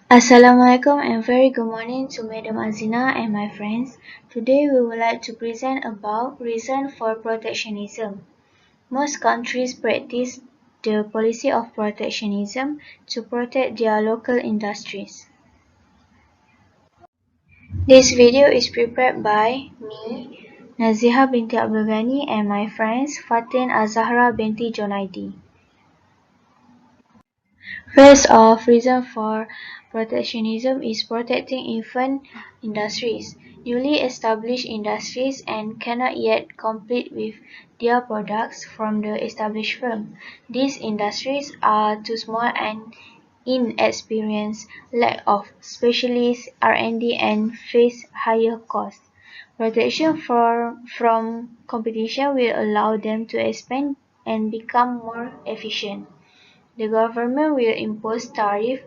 Assalamualaikum and very good morning to Madam Azina and my friends. Today we would like to present about reason for protectionism. Most countries practice the policy of protectionism to protect their local industries. This video is prepared by me, Naziha binti Abdul Ghani and my friends Fatin Azahra binti Jonaidi. First off, reason for protectionism is protecting infant industries, newly established industries and cannot yet compete with their products from the established firm. These industries are too small and inexperienced, lack of specialists, R&D and face higher costs. Protection from competition will allow them to expand and become more efficient. The government will impose tariff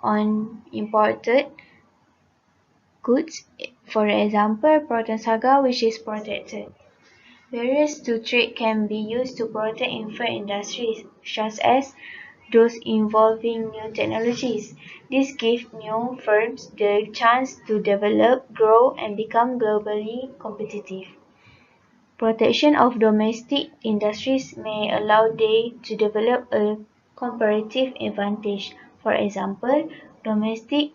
on imported goods, for example, proton saga which is protected. Barriers to trade can be used to protect infant industries, such as those involving new technologies. This gives new firms the chance to develop, grow, and become globally competitive. Protection of domestic industries may allow they to develop a comparative advantage. For example, domestic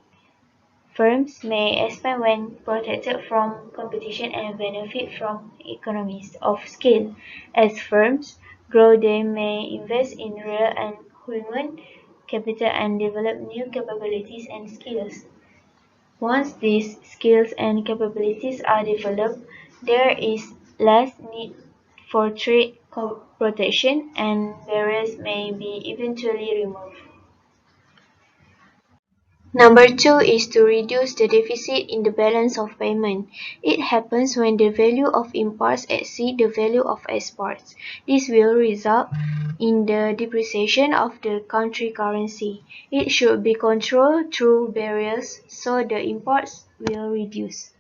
firms may expand when protected from competition and benefit from economies of scale. As firms grow, they may invest in real and human capital and develop new capabilities and skills. Once these skills and capabilities are developed, there is less need for trade protection and barriers may be eventually removed. Number two is to reduce the deficit in the balance of payment. It happens when the value of imports exceeds the value of exports. This will result in the depreciation of the country currency. It should be controlled through barriers so the imports will reduce.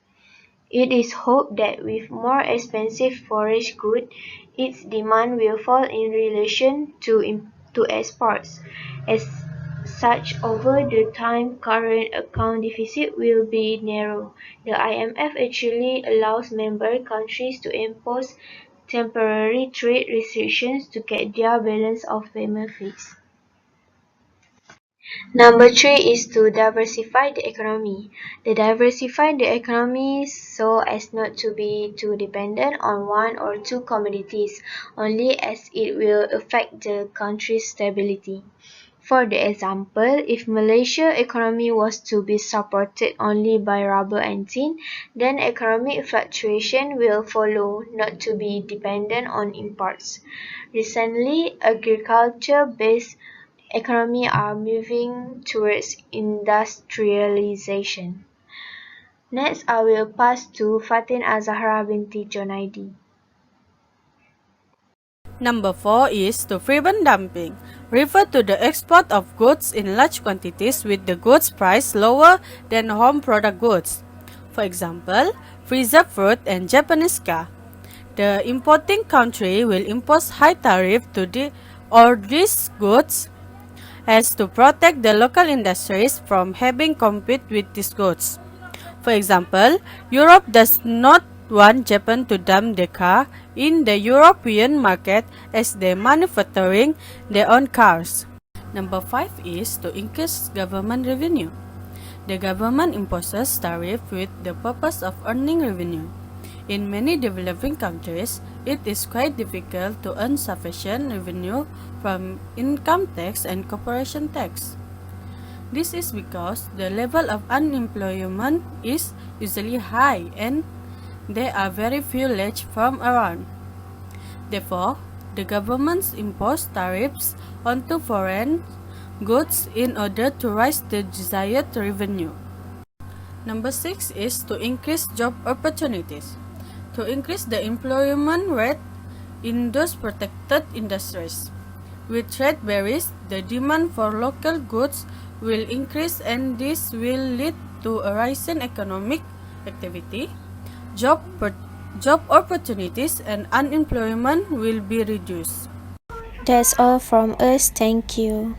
It is hoped that with more expensive foreign goods, its demand will fall in relation to exports. As such, over the time, current account deficit will be narrow. The IMF actually allows member countries to impose temporary trade restrictions to get their balance of payment fixed. Number three is to diversify the economy. They diversify the economy so as not to be too dependent on one or two commodities, only as it will affect the country's stability. For the example, if Malaysia economy was to be supported only by rubber and tin, then economic fluctuation will follow, not to be dependent on imports. Recently, agriculture-based economy are moving towards industrialization. Next, I will pass to Fatin Azahra binti Jonaidi. Number 4 is to prevent dumping. Refer to the export of goods in large quantities with the goods price lower than home product goods. For example, preserved fruit and Japanese car. The importing country will impose high tariff to these goods as to protect the local industries from having compete with these goods. For example, Europe does not want Japan to dump the car in the European market as they manufacturing their own cars. Number 5 is to increase government revenue. The government imposes tariff with the purpose of earning revenue. In many developing countries, it is quite difficult to earn sufficient revenue from income tax and corporation tax. This is because the level of unemployment is usually high and there are very few large firms around. Therefore, the governments impose tariffs onto foreign goods in order to raise the desired revenue. Number 6 is to increase job opportunities. To increase the employment rate in those protected industries. With trade barriers, the demand for local goods will increase and this will lead to a rise in economic activity, job opportunities and unemployment will be reduced. That's all from us. Thank you.